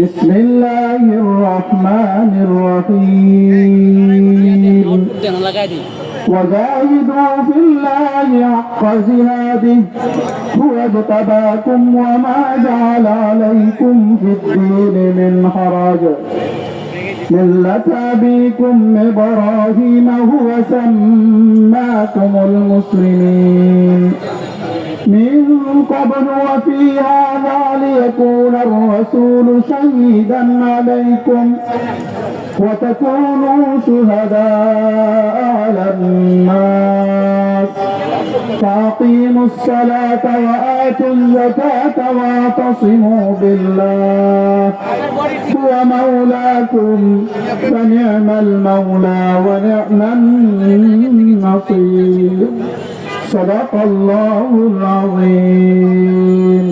بسم الله الرحمن الرحيم وجاهدوا في الله حق جهاده هو اجتباكم وما جعل عليكم في الدين من حرج ملة أبيكم إبراهيم هو سماكم المسلمين من قبل وفي هذا ليكون الرسول شهيدا عليكم وتكونوا شهداء على الناس فأقيموا الصلاة وآتوا الزكاة واعتصموا بالله هو مولاكم فنعم المولى ونعم النصير صدق الله العظيم.